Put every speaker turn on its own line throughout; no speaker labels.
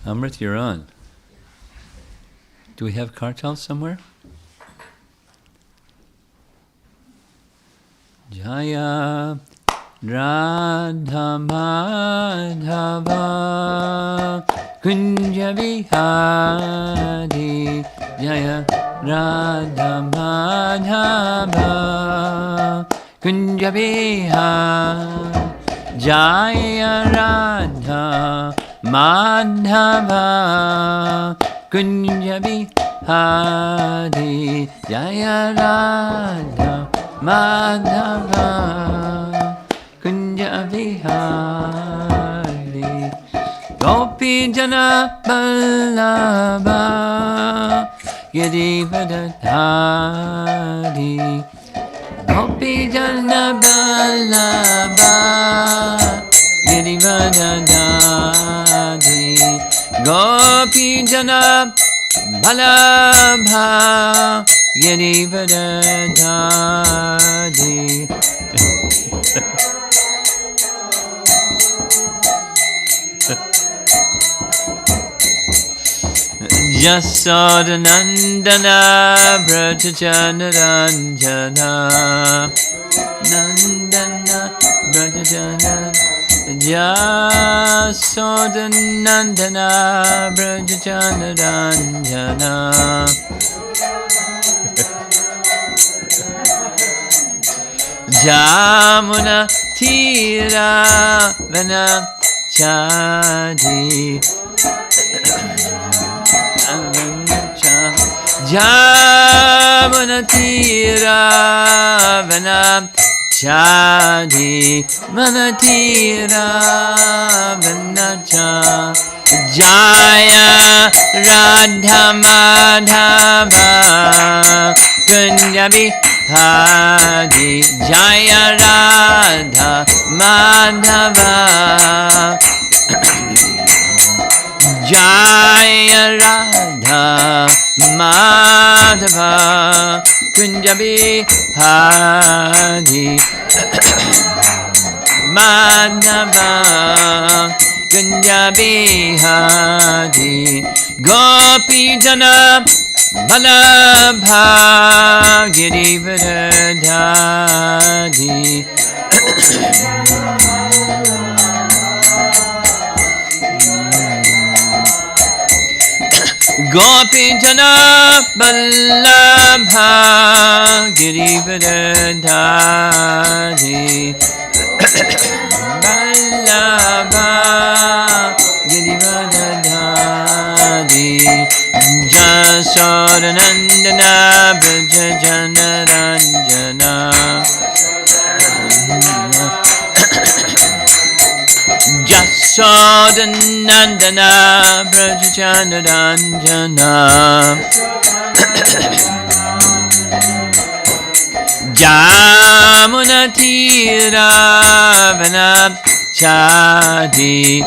Amrit, you're on. Do we have kartal somewhere? Jaya Radha Madhava Kunja Vihari Jaya Radha Madhava Kunja Vihari Jaya Radha Madhava Kunja Vihari Jaya Radha Madhava Kunja Vihari Gopi Jana Ballabha Girivadhari Gopi Jana Ballabha Girivadhari Gopi Jana Ballabha Girivadhari Jasodanandana Brajajanaranjana Nandana Brajajana Jasodanandana Brajajanaranjana Jamuna Tira Vana Chadi Jamuna Tira Vana Chadi Manatira Vana Chadi Jaya Radha Madhava Kunja Vihari Jaya Radha Madhava Jaya Radha Madhava Kunja Vihari Madhava Kunja Vihari Gopi Jana Ballabha Girivadhari Gopi Jana Ballabha Girivadhari Ballabha Girivadhari Jasodanandana Brajajanaranjana Jasodanandana Brajajanaranjana Jamuna Tira Vana Chadi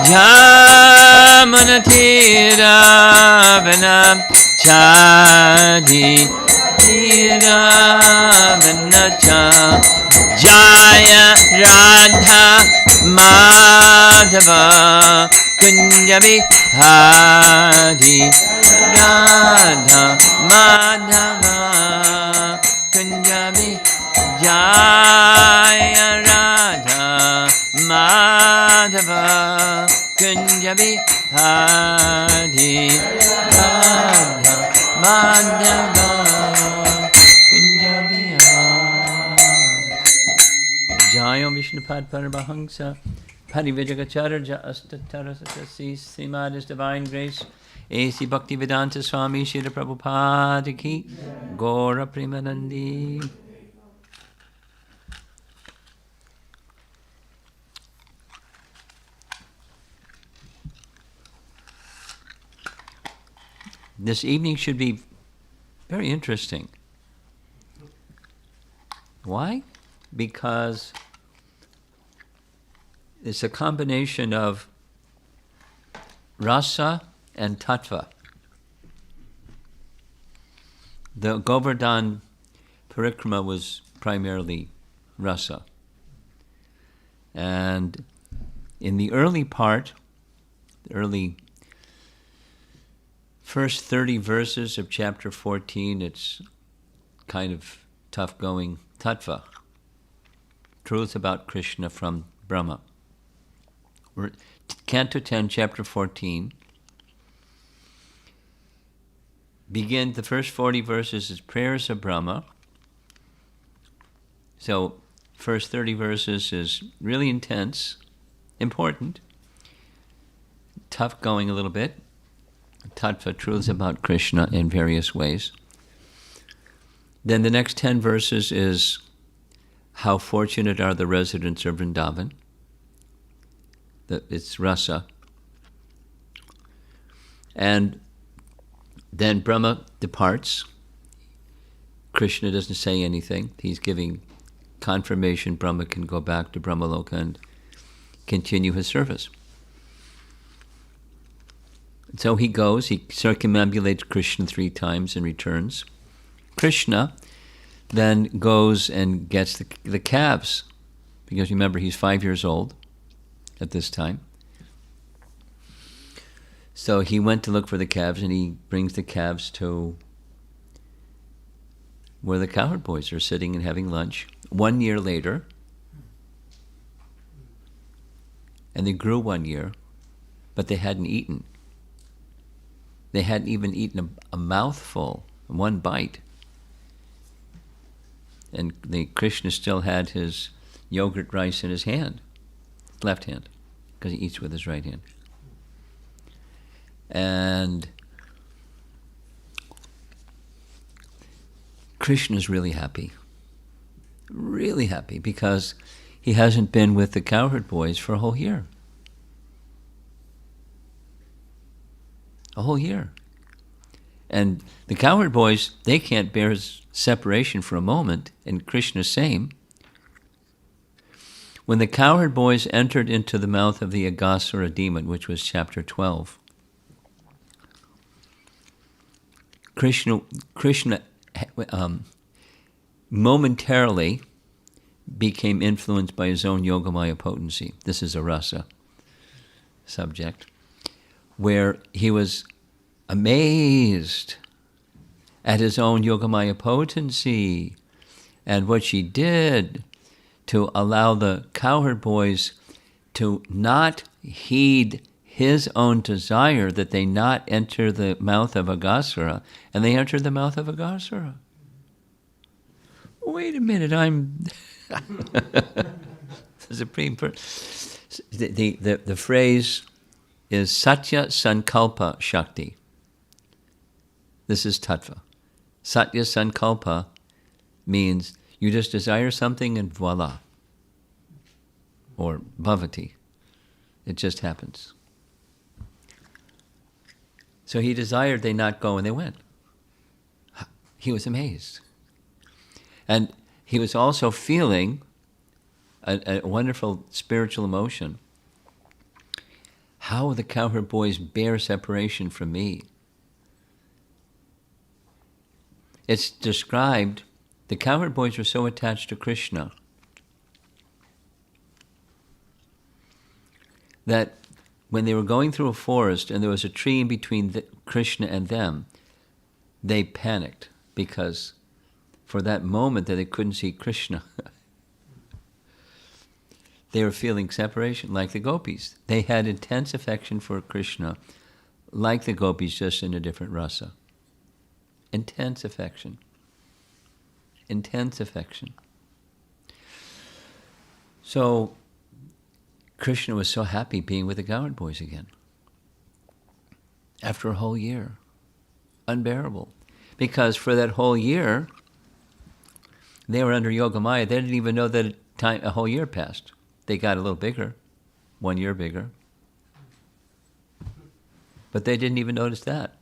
Jamuna Tira Vana Chadi Tira Vana Chadi Jaya Radha Madhava Kunja Vihari Radha Madhava Kunja Vihari Jaya Radha Madhava Kunja Vihari Radha Madhava Kunja Vihari Jaya Vishnupad Paramahamsa Parivajagacharya Astatarasasi Srimad Divine Grace A.C. Bhaktivedanta Swami Srila Prabhupada Ki Gaura Premanandi. This evening should be very interesting. Why? Because it's a combination of rasa and tattva. The Govardhan Parikrama was primarily rasa. And in the early part, the early first 30 verses of chapter 14, it's kind of tough going tattva, truth about Krishna from Brahma. Canto 10, chapter 14, the first 40 verses is prayers of Brahma. So first 30 verses is really intense, important, tough going a little bit, tattva, truths about Krishna in various ways. Then the next 10 verses is how fortunate are the residents of Vrindavan. It's rasa. And then Brahma departs. Krishna doesn't say anything. He's giving confirmation Brahma can go back to Brahmaloka and continue his service. So he goes, he circumambulates Krishna 3 times and returns. Krishna then goes and gets the calves, because remember, he's 5 years old at this time. So he went to look for the calves, and he brings the calves to where the cowherd boys are sitting and having lunch. 1 year later, and they grew 1 year, but they hadn't eaten. They hadn't even eaten a mouthful, one bite. And Krishna still had his yogurt rice in his hand, left hand, because he eats with his right hand. And Krishna's really happy, because he hasn't been with the cowherd boys for a whole year. A whole year. And the cowherd boys, they can't bear his separation for a moment, and Krishna's same. When the cowherd boys entered into the mouth of the Aghasura demon, which was chapter 12, Krishna momentarily became influenced by his own Yogamaya potency. This is a rasa subject, where he was amazed at his own Yogamaya potency and what she did to allow the cowherd boys to not heed his own desire that they not enter the mouth of Aghasura, and they entered the mouth of Aghasura. Wait a minute, Supreme the phrase is Satya Sankalpa Shakti. This is tattva. Satya Sankalpa means you just desire something and voila. Or bhavati. It just happens. So he desired they not go, and they went. He was amazed. And he was also feeling a wonderful spiritual emotion. How will the cowherd boys bear separation from me? It's described, the cowherd boys were so attached to Krishna that when they were going through a forest and there was a tree in between Krishna and them, they panicked because for that moment that they couldn't see Krishna, they were feeling separation like the gopis. They had intense affection for Krishna like the gopis, just in a different rasa. Intense affection. Intense affection. So Krishna was so happy being with the cowherd boys again. After a whole year. Unbearable. Because for that whole year, they were under Yogamaya. They didn't even know that a whole year passed. They got a little bigger, 1 year bigger. But they didn't even notice that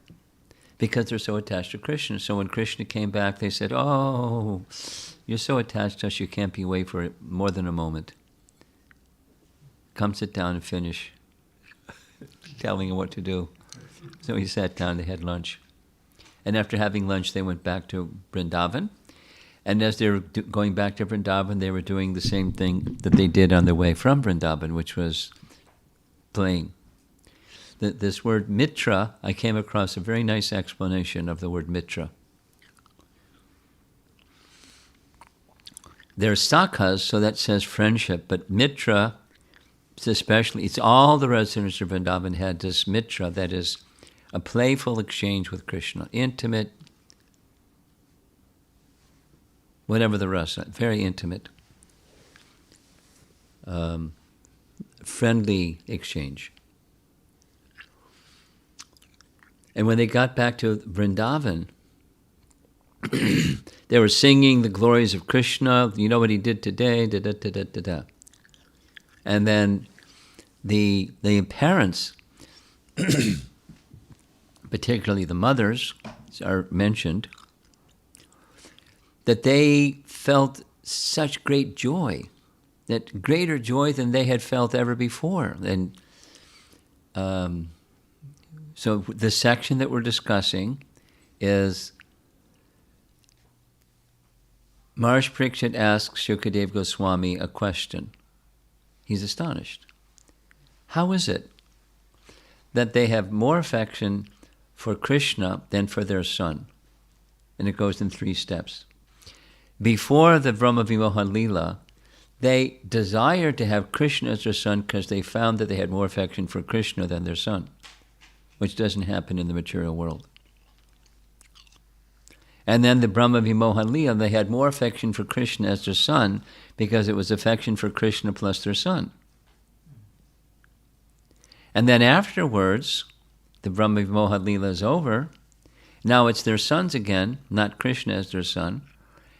because they're so attached to Krishna. So when Krishna came back, they said, "Oh, you're so attached to us, you can't be away for more than a moment. Come sit down and finish," telling him what to do. So he sat down, they had lunch. And after having lunch, they went back to Vrindavan. And as they were going back to Vrindavan, they were doing the same thing that they did on their way from Vrindavan, which was playing. This word mitra, I came across a very nice explanation of the word mitra. There's sakhas, so that says friendship, but mitra, especially, it's all the residents of Vrindavan had this mitra, that is a playful exchange with Krishna, intimate, whatever the rasa, very intimate, friendly exchange. And when they got back to Vrindavan, they were singing the glories of Krishna. You know what he did today, da da da da da da. And then the parents, particularly the mothers, are mentioned, that they felt such great joy, that greater joy than they had felt ever before. And so the section that we're discussing is Maharaj Parikshit asks Shukadeva Goswami a question. He's astonished. How is it that they have more affection for Krishna than for their son? And it goes in 3 steps. Before the Brahma Vimohan Leela, they desired to have Krishna as their son because they found that they had more affection for Krishna than their son, which doesn't happen in the material world. And then the Brahma Vimohan Leela, they had more affection for Krishna as their son because it was affection for Krishna plus their son. And then afterwards, the Brahma Vimohan Leela is over. Now it's their sons again, not Krishna as their son.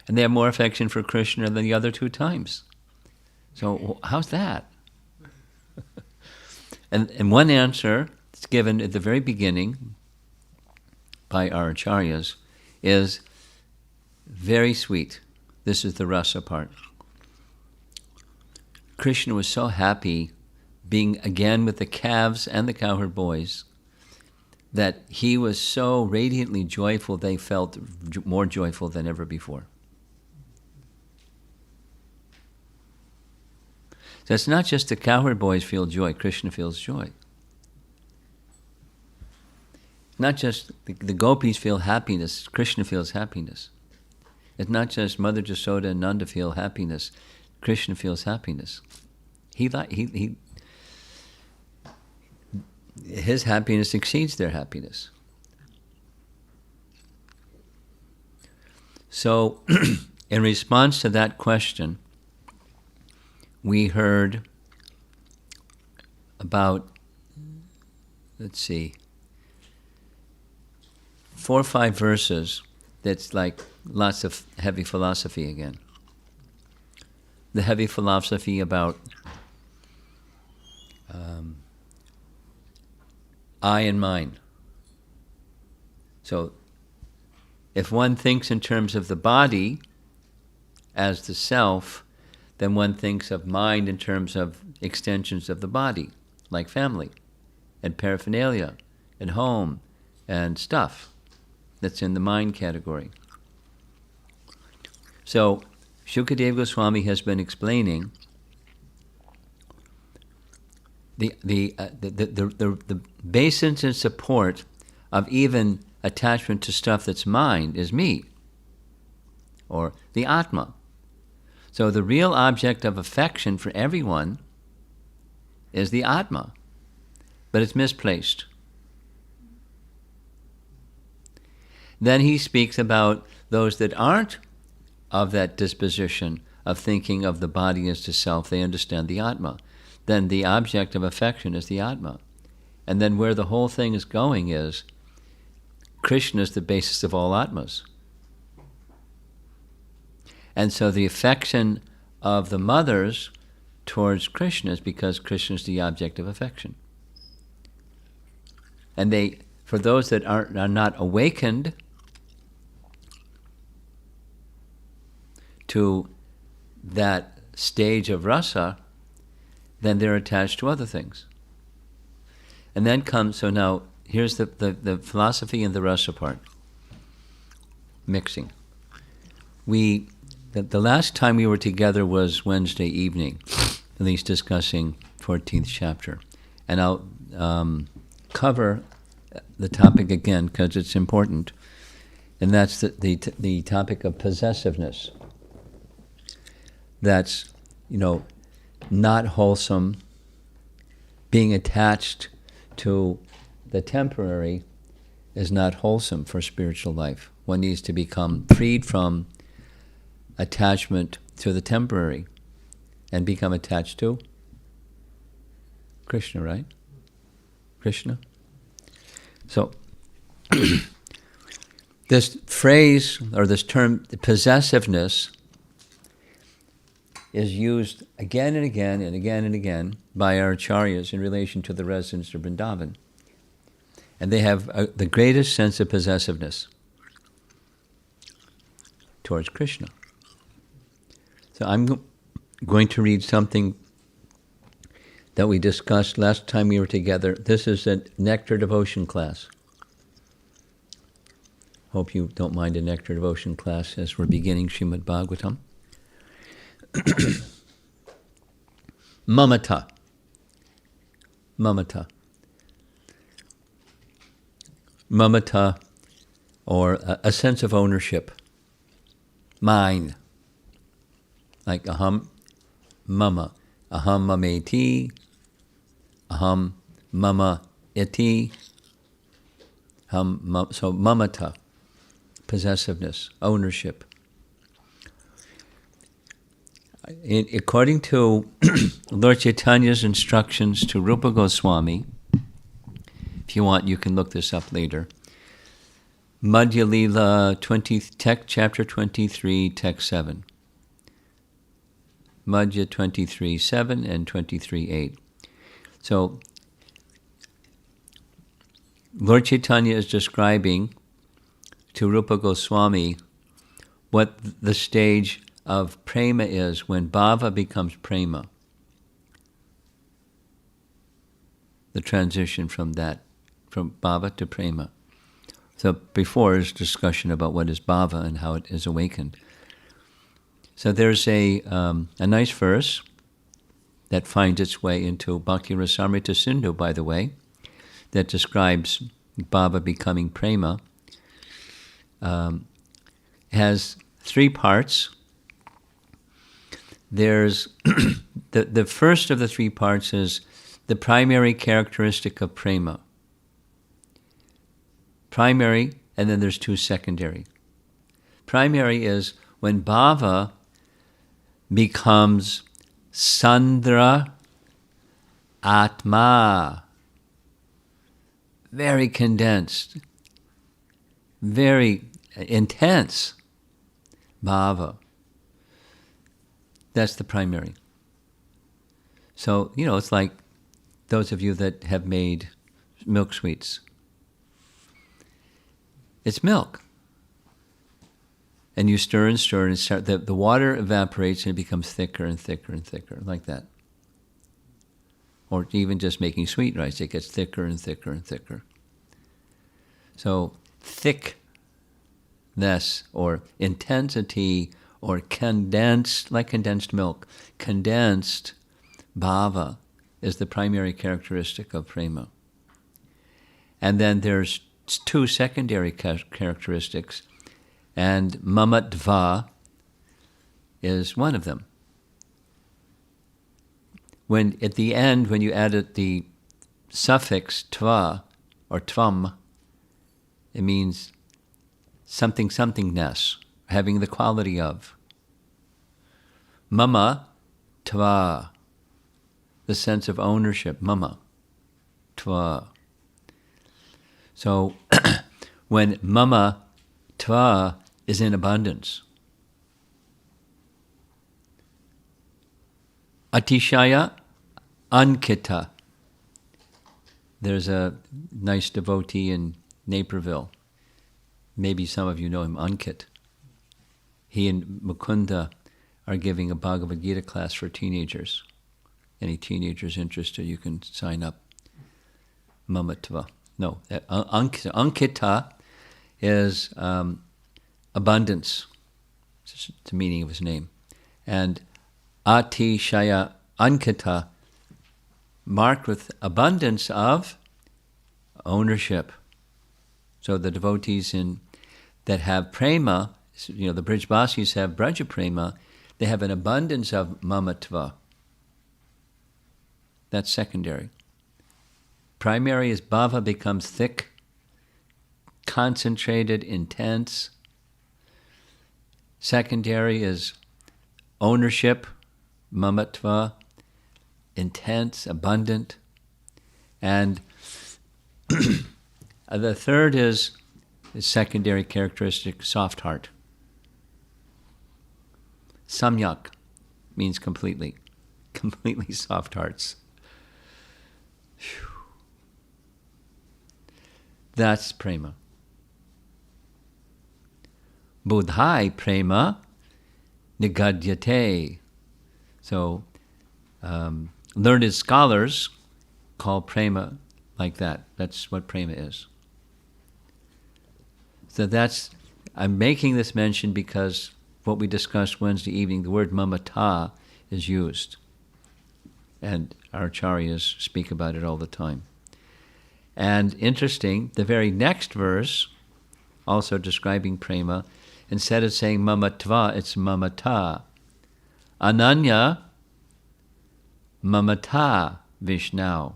And they have more affection for Krishna than the other 2 times. So how's that? and one answer that's given at the very beginning by our acharyas is very sweet. This is the rasa part. Krishna was so happy being again with the calves and the cowherd boys that he was so radiantly joyful they felt more joyful than ever before. So it's not just the cowherd boys feel joy, Krishna feels joy. Not just the gopis feel happiness, Krishna feels happiness. It's not just Mother Jasoda and Nanda feel happiness, Krishna feels happiness. His happiness exceeds their happiness. So, in response to that question, we heard about, 4 or 5 verses that's like lots of heavy philosophy again. The heavy philosophy about I and mine. So if one thinks in terms of the body as the self, then one thinks of mind in terms of extensions of the body, like family and paraphernalia and home and stuff. That's in the mind category. So Shukadeva Goswami has been explaining the basis and support of even attachment to stuff that's mind is me, or the Atma. So the real object of affection for everyone is the Atma, but it's misplaced. Then he speaks about those that aren't of that disposition of thinking of the body as the self, they understand the Atma. Then the object of affection is the Atma. And then where the whole thing is going is, Krishna is the basis of all Atmas. And so the affection of the mothers towards Krishna is because Krishna is the object of affection. And they, for those that are not awakened to that stage of rasa, then they're attached to other things. And then comes, so now here's the philosophy and the rasa part, mixing. The last time we were together was Wednesday evening, at least discussing 14th chapter. and I'll cover the topic again because it's important, and that's the topic of possessiveness. That's, not wholesome. Being attached to the temporary is not wholesome for spiritual life. One needs to become freed from attachment to the temporary and become attached to Krishna, right? Krishna. So this phrase or this term, possessiveness, is used again and again and again and again by our acharyas in relation to the residents of Vrindavan. And they have the greatest sense of possessiveness towards Krishna. So I'm going to read something that we discussed last time we were together. This is a Nectar Devotion class. Hope you don't mind a Nectar Devotion class as we're beginning Srimad Bhagavatam. Mamata. Mamata. Mamata, or a sense of ownership. Mine. Like aham, mama. Aham mameti. Aham mama iti. So mamata. Possessiveness, ownership. According to Lord Chaitanya's instructions to Rupa Goswami, if you want, you can look this up later. Madhya Lila chapter 23, text 7. Madhya 23, 7 and 23, 8. So, Lord Chaitanya is describing to Rupa Goswami what the stage of prema is when bhava becomes prema. The transition from bhava to prema. So before is discussion about what is bhava and how it is awakened. So there's a nice verse that finds its way into Bhakti Rasamrita Sindhu, by the way, that describes bhava becoming prema. Has three parts. There's the first of the three parts is the primary characteristic of prema. Primary, and then there's two secondary. Primary is when bhava becomes sandra atma, very condensed, very intense bhava. That's the primary. So, it's like those of you that have made milk sweets. It's milk. And you stir and stir, and the water evaporates and it becomes thicker and thicker and thicker, like that. Or even just making sweet rice, it gets thicker and thicker and thicker. So, thickness or intensity or condensed, like condensed milk, condensed bhava is the primary characteristic of prema. And then there's two secondary characteristics, and mamatva is one of them. When at the end, when you added the suffix tva or tvam, it means something somethingness, having the quality of. Mama tva, the sense of ownership, mama tva. So when mama tva is in abundance, atishaya ankita. There's a nice devotee in Naperville. Maybe some of you know him, Ankit. He and Mukunda are giving a Bhagavad Gita class for teenagers. Any teenagers interested, you can sign up. Mamatva. No, Ankita is abundance. It's the meaning of his name. And Atishaya Ankita marked with abundance of ownership. So the devotees that have prema, the Brijbasis have Braja prema, they have an abundance of mamatva. That's secondary. Primary is bhava becomes thick, concentrated, intense. Secondary is ownership, mamatva, intense, abundant. And the third is secondary characteristic, soft heart. Samyak means completely soft hearts. Whew. That's prema. Buddhai prema nigadyate. So learned scholars call prema like that. That's what prema is. So I'm making this mention because what we discussed Wednesday evening, the word mamata is used. And our acharyas speak about it all the time. And interesting, the very next verse, also describing prema, instead of saying mamatva, it's mamata. Ananya mamata Vishnu.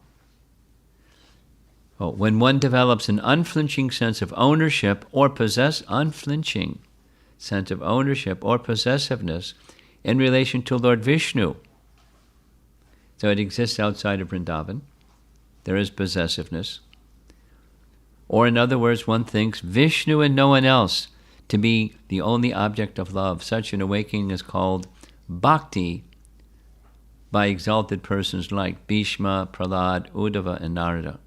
Oh, when one develops an unflinching sense of ownership or unflinching sense of ownership or possessiveness in relation to Lord Vishnu. So it exists outside of Vrindavan. There is possessiveness. Or in other words, one thinks Vishnu and no one else to be the only object of love. Such an awakening is called bhakti by exalted persons like Bhishma, Prahlad, Uddhava, and Narada.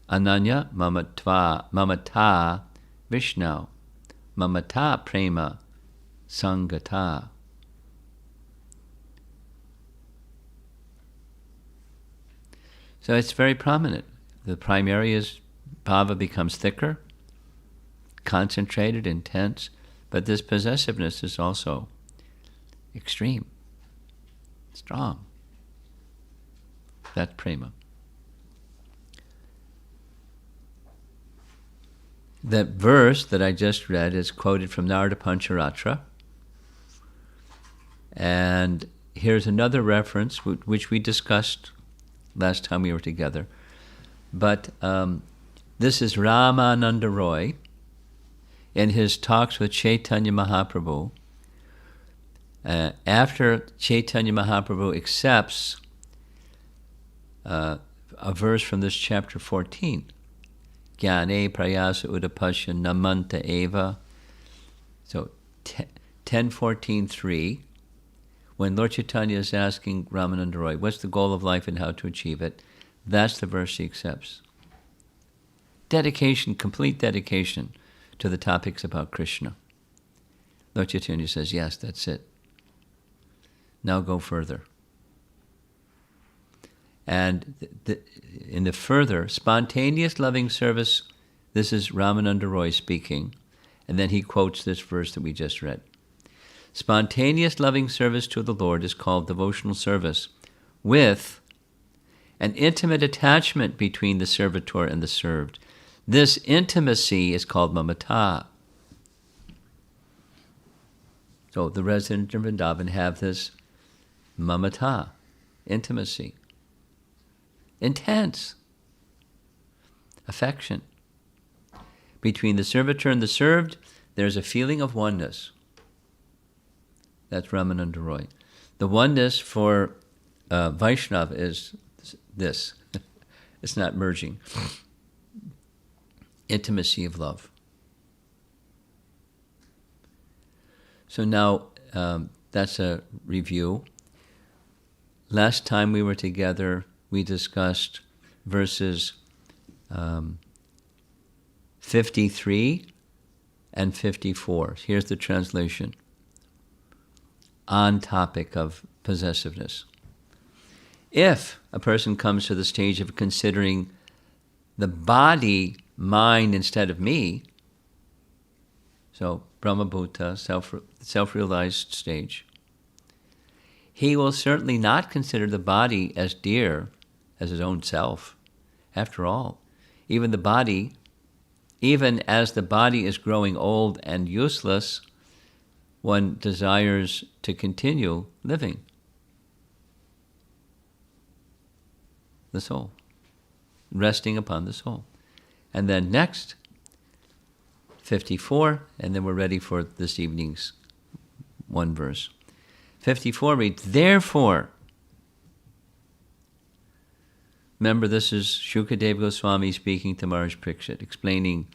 Ananya mamata Vishnu, mamata prema sangata. So it's very prominent. The primary is bhava becomes thicker, concentrated, intense, but this possessiveness is also extreme, strong. That's prema. That verse that I just read is quoted from Narada Pancharatra. And here's another reference which we discussed last time we were together. But this is Ramananda Roy in his talks with Chaitanya Mahaprabhu. After Chaitanya Mahaprabhu accepts a verse from this chapter 14, Jnane prayasa udapasya namanta eva. So 10.14.3, when Lord Chaitanya is asking Ramananda Roy, what's the goal of life and how to achieve it? That's the verse he accepts. Dedication, complete dedication to the topics about Krishna. Lord Chaitanya says, yes, that's it. Now go further. And in the further, spontaneous loving service, this is Ramananda Roy speaking, and then he quotes this verse that we just read. Spontaneous loving service to the Lord is called devotional service, with an intimate attachment between the servitor and the served. This intimacy is called mamata. So the residents of Vrindavan have this mamata, intimacy. Intense affection. Between the servitor and the served, there's a feeling of oneness. That's Ramananda Roy. The oneness for Vaishnava is this. It's not merging. Intimacy of love. So now that's a review. Last time we were together, we discussed verses 53 and 54. Here's the translation. On topic of possessiveness. If a person comes to the stage of considering the body mine instead of me, so Brahmabhuta, self-realized stage, he will certainly not consider the body as dear as his own self. After all, even as the body is growing old and useless, one desires to continue living. The soul, resting upon the soul. And then next, 54, and then we're ready for this evening's one verse. 54 reads, therefore, remember this is Shukadeva Goswami speaking to Maharaj Parikshit, explaining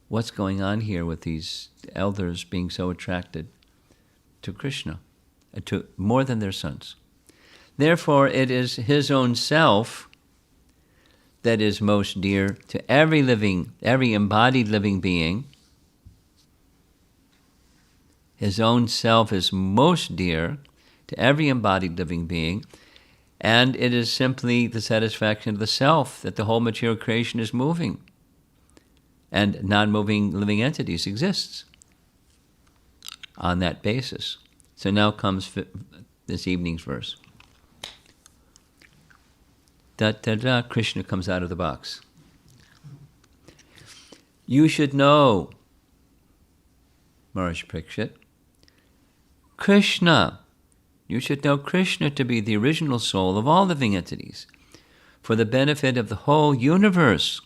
what's going on here with these elders being so attracted to Krishna, to more than their sons. Therefore, it is his own self that is most dear to every embodied living being. His own self is most dear to every embodied living being, and it is simply the satisfaction of the self that the whole material creation is moving, and non-moving living entities exists on that basis. So now comes this evening's verse. Da-da-da, Krishna comes out of the box. You should know, Maharaj Parikshit, you should know Krishna to be the original soul of all living entities. For the benefit of the whole universe,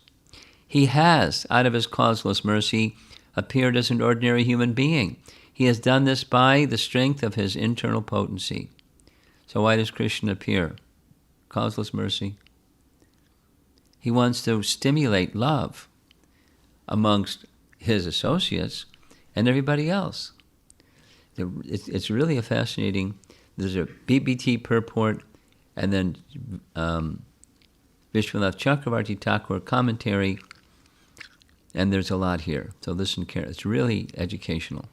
he has, out of his causeless mercy, appeared as an ordinary human being. He has done this by the strength of his internal potency. So why does Krishna appear? Causeless mercy. He wants to stimulate love amongst his associates and everybody else. It's really a fascinating, there's a BBT purport and then Vishwanath Chakravarti Thakur commentary, and there's a lot here. So listen carefully. It's really educational.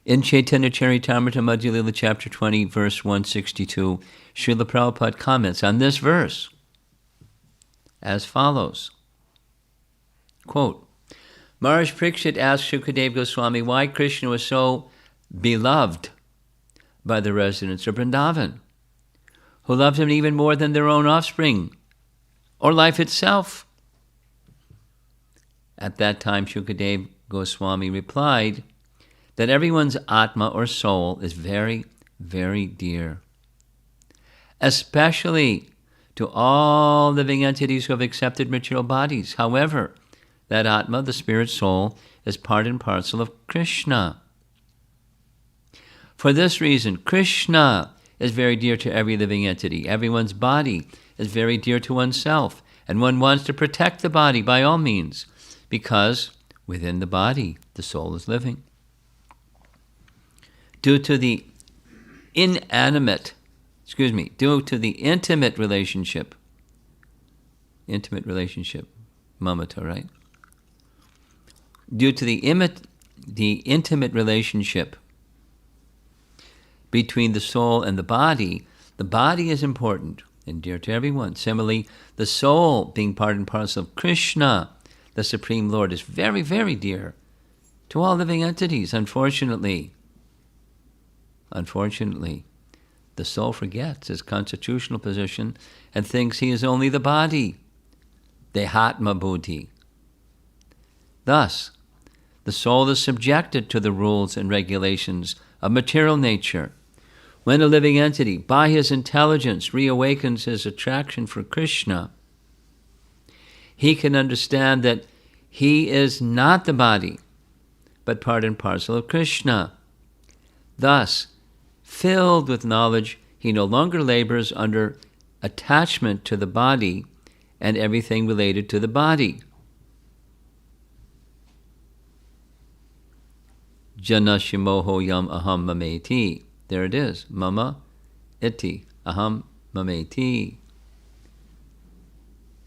In Chaitanya Charitamrita Madhya Lila, chapter 20, verse 162, Srila Prabhupada comments on this verse as follows. Quote, Maharaj Parikshit asked Shukadeva Goswami why Krishna was so beloved by the residents of Vrindavan, who loved him even more than their own offspring or life itself. At that time, Shukadeva Goswami replied that everyone's Atma or soul is very, very dear, especially to all living entities who have accepted material bodies. However, that Atma, the spirit soul, is part and parcel of Krishna. For this reason, Krishna is very dear to every living entity. Everyone's body is very dear to oneself, and one wants to protect the body by all means, because within the body, the soul is living. Due to the intimate relationship, mamata, right? Due to the intimate relationship between the soul and the body is important and dear to everyone. Similarly, the soul, being part and parcel of Krishna, the Supreme Lord, is very, very dear to all living entities. Unfortunately, the soul forgets his constitutional position and thinks he is only the body, dehatma buddhi. Thus, the soul is subjected to the rules and regulations of material nature. When a living entity, by his intelligence, reawakens his attraction for Krishna, he can understand that he is not the body, but part and parcel of Krishna. Thus, filled with knowledge, he no longer labors under attachment to the body and everything related to the body. Janashimoho yam aham mameti. There it is. Mama iti aham mameti.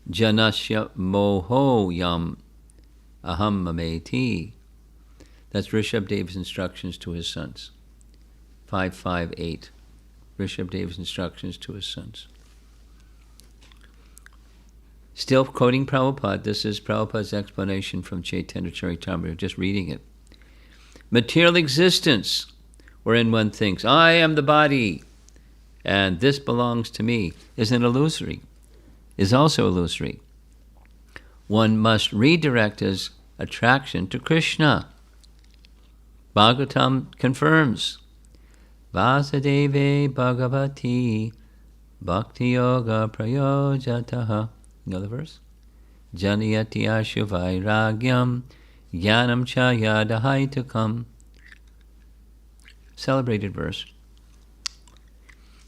Janasya moho yam aham mameti. That's Rishabhdeva's instructions to his sons. 558. Rishabhdeva's instructions to his sons. Still quoting Prabhupada, this is Prabhupada's explanation from Chaitanya Charitamrita, just reading it. Material existence, wherein one thinks, I am the body, and this belongs to me, is also illusory. One must redirect his attraction to Krishna. Bhagavatam confirms, Vasudeve Bhagavati Bhakti Yoga Prayojataha. You know the verse? Janayati Ashu Vairagyam Jnanam Cha Yadahaitukam. Celebrated verse.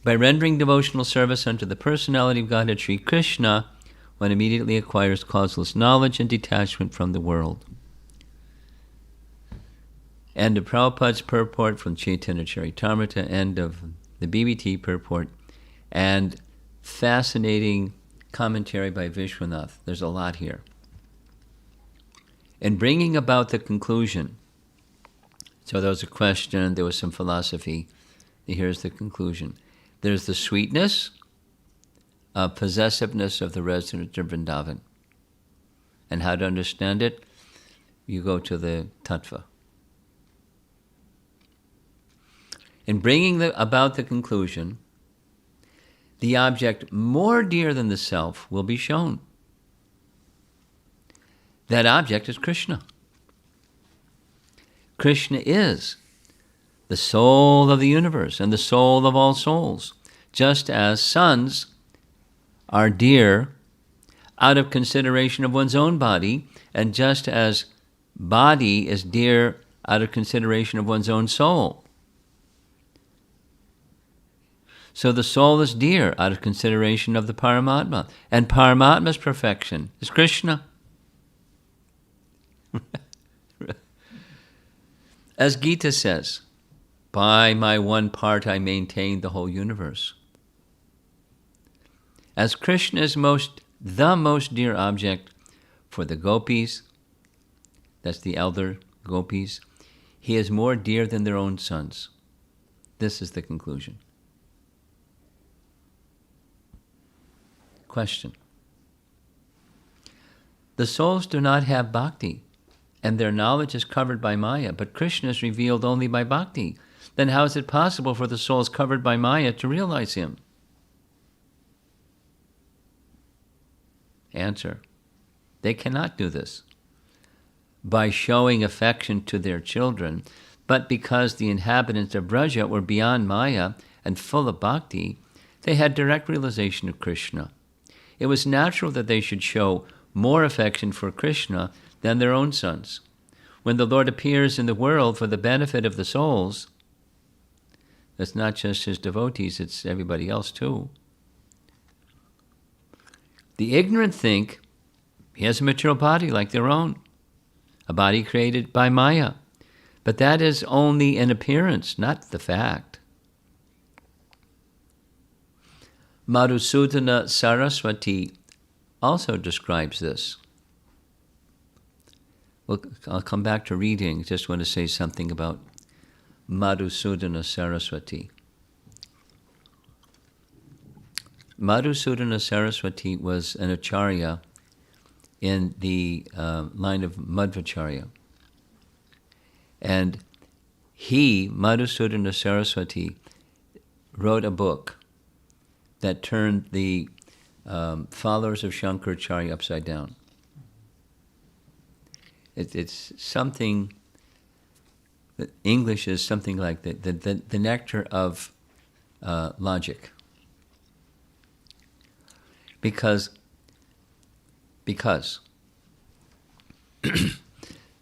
By rendering devotional service unto the personality of Godhead Sri Krishna, one immediately acquires causeless knowledge and detachment from the world. End of Prabhupada's purport from Chaitanya Charitamrita, end of the BBT purport, and fascinating commentary by Vishwanath. There's a lot here. In bringing about the conclusion, so there was a question, there was some philosophy, here's the conclusion. There's the sweetness of possessiveness of the resident of Vrindavan. And how to understand it? You go to the tattva. In bringing about the conclusion, the object more dear than the self will be shown. That object is Krishna. Krishna is the soul of the universe and the soul of all souls, just as sons are dear out of consideration of one's own body, and just as body is dear out of consideration of one's own soul. So the soul is dear out of consideration of the Paramatma, and Paramatma's perfection is Krishna. As Gita says, by my one part I maintain the whole universe. As Krishna is the most dear object for the gopis, that's the elder gopis, he is more dear than their own sons. This is the conclusion. Question. The souls do not have bhakti, and their knowledge is covered by Maya, but Krishna is revealed only by bhakti. Then how is it possible for the souls covered by Maya to realize him? Answer. They cannot do this by showing affection to their children, but because the inhabitants of Braja were beyond Maya and full of bhakti, they had direct realization of Krishna. It was natural that they should show more affection for Krishna than their own sons. When the Lord appears in the world for the benefit of the souls, it's not just his devotees, it's everybody else too. The ignorant think he has a material body like their own, a body created by Maya. But that is only an appearance, not the fact. Madhusudana Saraswati also describes this. Well, I'll come back to reading. Just want to say something about Madhusudana Saraswati. Madhusudana Saraswati was an acharya in the line of Madhvacharya. And he, Madhusudana Saraswati, wrote a book that turned the followers of Shankaracharya upside down. It's something, English is something like the nectar of logic. Because the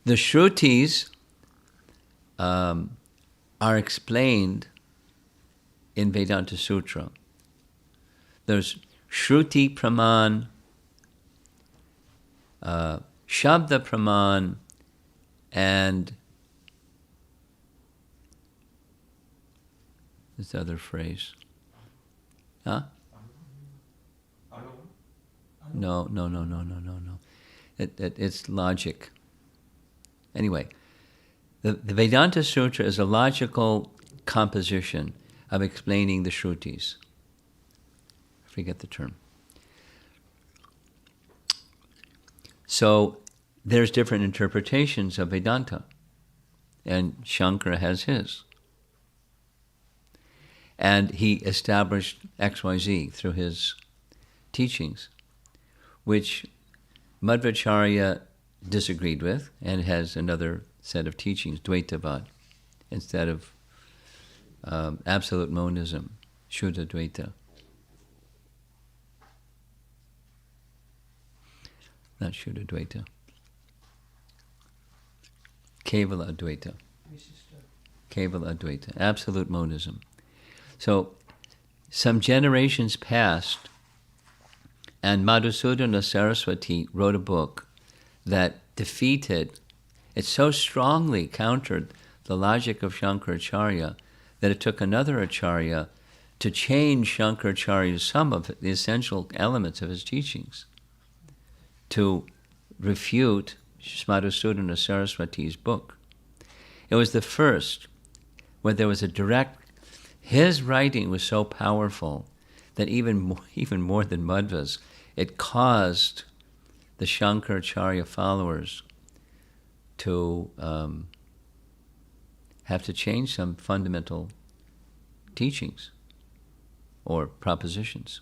Shrutis are explained in Vedanta Sutra. There's Shruti Praman, Shabda Praman, and this other phrase. Huh? No. It's logic. Anyway, the Vedanta Sutra is a logical composition of explaining the Shrutis. I forget the term. So there's different interpretations of Vedanta, and Shankara has his. And he established XYZ through his teachings, which Madhvacharya disagreed with and has another set of teachings, Dvaitavad, instead of absolute monism, Shuddha Dvaita. Not Shuddha Dvaita. Kevala Advaita. Kevala Advaita. Absolute monism. So, some generations passed, and Madhusudana Saraswati wrote a book that defeated, it so strongly countered the logic of Shankaracharya that it took another Acharya to change Shankaracharya's some of the essential elements of his teachings to refute Madhusudana Saraswati's book. It was the first where there was a direct, his writing was so powerful that even more than Madhva's, it caused the Shankaracharya followers to have to change some fundamental teachings or propositions.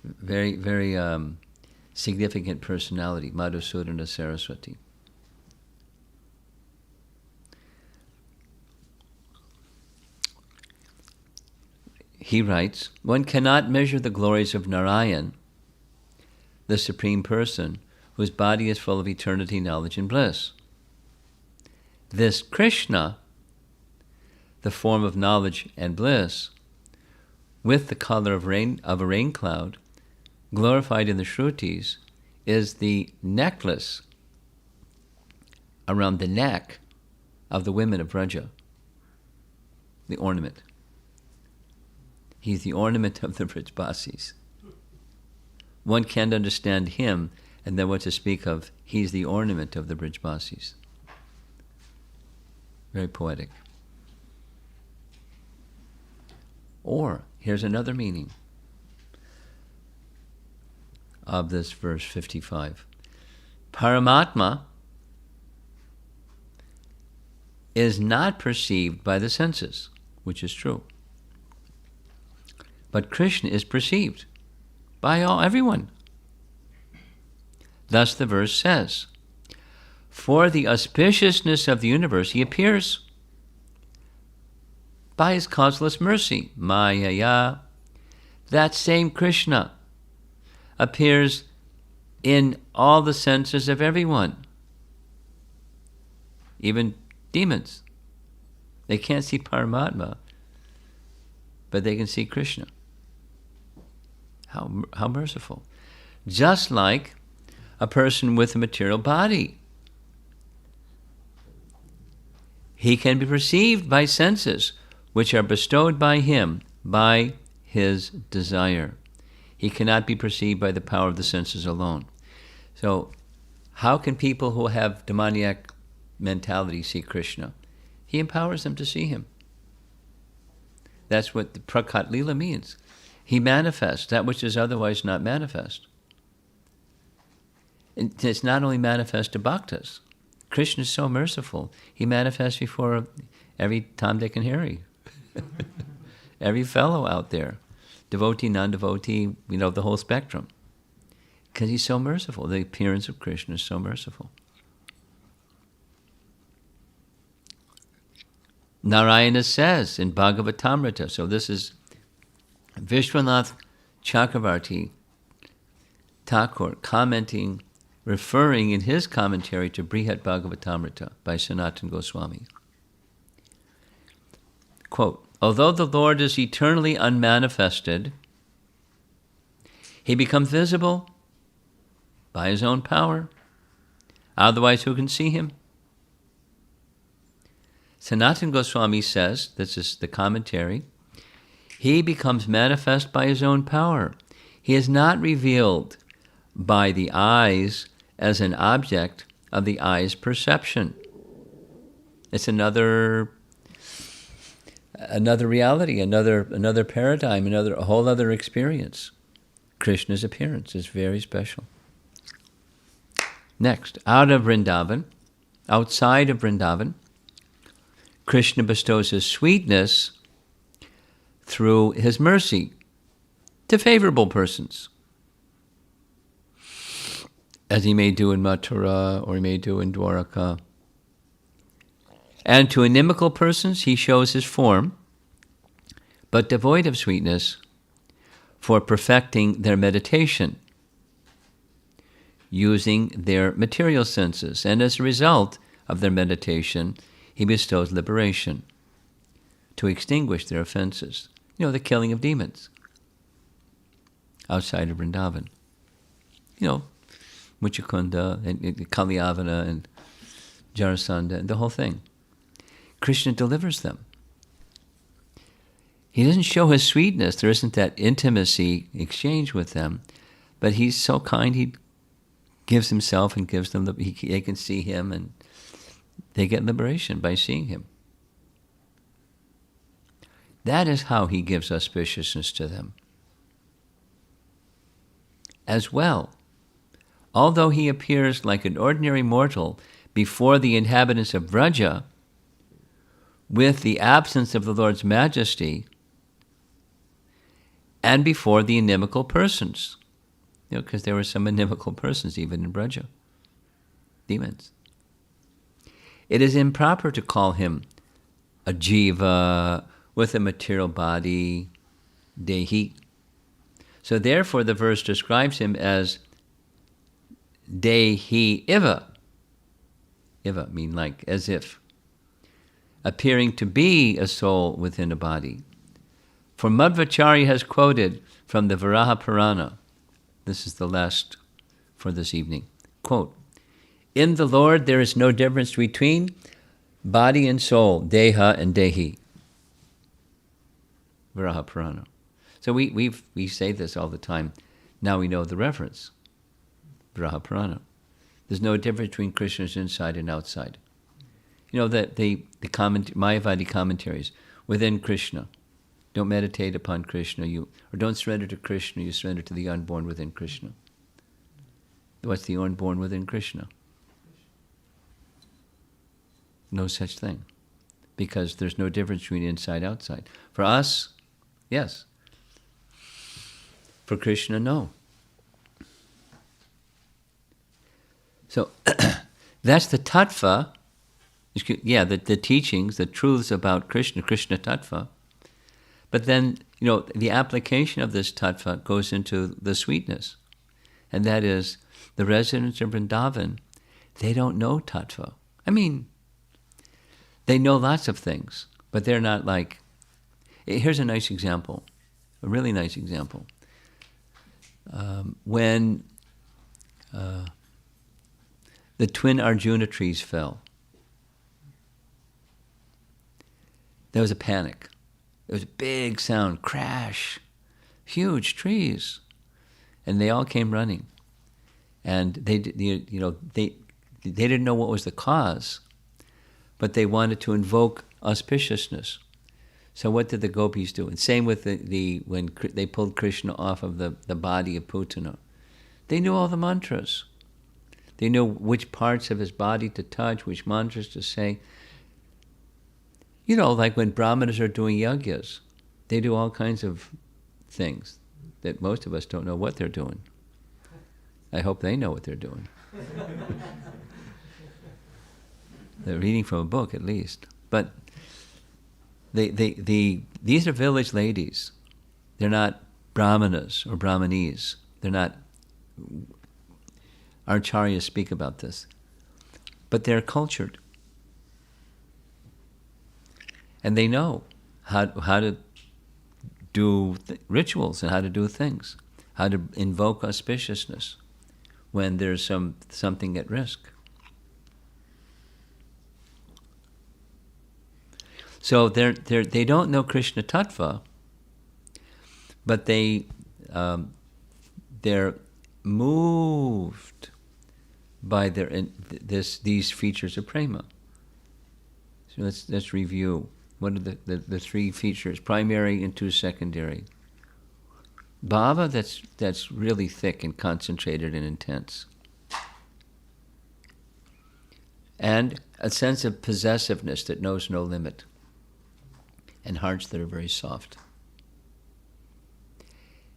Very, very significant personality, Madhusudana Saraswati. He writes, one cannot measure the glories of Narayan, the Supreme Person, whose body is full of eternity, knowledge, and bliss. This Krishna, the form of knowledge and bliss, with the color of a rain cloud, glorified in the Shrutis, is the necklace around the neck of the women of Vraja, the ornament. He's the ornament of the Vrajbasis. One can't understand him and then what to speak of, he's the ornament of the Vrajbasis. Very poetic. Or, here's another meaning of this verse 55. Paramatma is not perceived by the senses, which is true. But Krishna is perceived by everyone. Thus the verse says, for the auspiciousness of the universe, he appears by his causeless mercy, Mayaya. That same Krishna appears in all the senses of everyone, even demons. They can't see Paramatma, but they can see Krishna. How merciful. Just like a person with a material body. He can be perceived by senses, which are bestowed by him by his desire. He cannot be perceived by the power of the senses alone. So, how can people who have demoniac mentality see Krishna? He empowers them to see him. That's what the Prakat Lila means. He manifests that which is otherwise not manifest. It's not only manifest to bhaktas. Krishna is so merciful. He manifests before every Tom, Dick, and Harry. Every fellow out there. Devotee, non-devotee, the whole spectrum. Because he's so merciful. The appearance of Krishna is so merciful. Narayana says in Bhagavatamrita, so this is Vishwanath Chakravarti Thakur commenting, referring in his commentary to Brihat Bhagavatamrita by Sanatana Goswami. Quote, although the Lord is eternally unmanifested, he becomes visible by his own power. Otherwise, who can see him? Sanatana Goswami says, this is the commentary, he becomes manifest by his own power. He is not revealed by the eyes as an object of the eye's perception. It's another reality, another paradigm, a whole other experience. Krishna's appearance is very special. Next, outside of Vrindavan, Krishna bestows his sweetness through his mercy to favorable persons, as he may do in Mathura or he may do in Dwaraka. And to inimical persons he shows his form, but devoid of sweetness, for perfecting their meditation, using their material senses. And as a result of their meditation, he bestows liberation to extinguish their offenses. The killing of demons outside of Vrindavan. Muchukunda and Kalyavana and Jarasandha and the whole thing. Krishna delivers them. He doesn't show his sweetness. There isn't that intimacy exchange with them. But he's so kind, he gives himself and gives them, they can see him and they get liberation by seeing him. That is how he gives auspiciousness to them. As well, although he appears like an ordinary mortal before the inhabitants of Vraja, with the absence of the Lord's majesty, and before the inimical persons, because there were some inimical persons even in Vraja, demons. It is improper to call him a jiva with a material body, dehi. So therefore the verse describes him as dehi iva. Iva mean like, as if, appearing to be a soul within a body. For Madhvacharya has quoted from the Varaha Purana, this is the last for this evening, quote, "In the Lord there is no difference between body and soul, deha and dehi." Varaha Purana. So we say this all the time. Now we know the reference. Varaha Purana. There's no difference between Krishna's inside and outside. That the Mayavadi commentaries within Krishna. Don't meditate upon Krishna, or don't surrender to Krishna, you surrender to the unborn within Krishna. What's the unborn within Krishna? No such thing. Because there's no difference between inside and outside. For us, yes. For Krishna, no. So that's the tattva, the teachings, the truths about Krishna tattva. But then, the application of this tattva goes into the sweetness. And that is, the residents of Vrindavan, they don't know tattva. I mean, they know lots of things, but they're not like... Here's a nice example, a really nice example. When the twin Arjuna trees fell, there was a panic. There was a big sound, crash, huge trees, and they all came running. And they didn't know what was the cause, but they wanted to invoke auspiciousness. So what did the gopis do? And same with when they pulled Krishna off of the body of Putana. They knew all the mantras. They knew which parts of his body to touch, which mantras to say. Like when brahmanas are doing yagyas, they do all kinds of things that most of us don't know what they're doing. I hope they know what they're doing. They're reading from a book at least. But these are village ladies. They're not brahmanas or brahmanis. They're not... Our acharyas speak about this. But they're cultured. And they know how to do rituals and how to do things, how to invoke auspiciousness when there's something at risk. So they don't know Krishna tattva, but they're moved by these features of prema. So let's review. What are the three features? Primary and two secondary. Bhava, that's really thick and concentrated and intense. and a sense of possessiveness that knows no limit, and hearts that are very soft.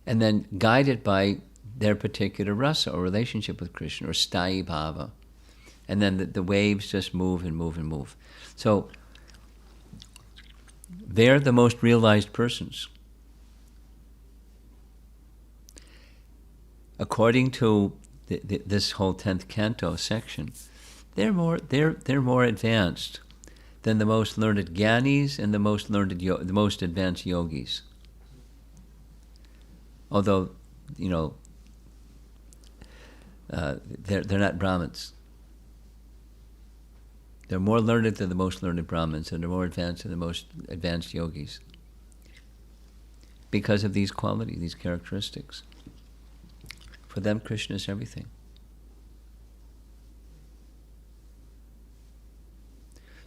And then guided by their particular rasa or relationship with Krishna, or sthayi bhava. And then the waves just move and move and move. So they're the most realized persons. According to this whole 10th canto section, they're more advanced than the most learned gyanis and the most advanced yogis. Although, they're not Brahmins. They're more learned than the most learned Brahmins, and they're more advanced than the most advanced yogis, because of these qualities, these characteristics. For them, Krishna is everything.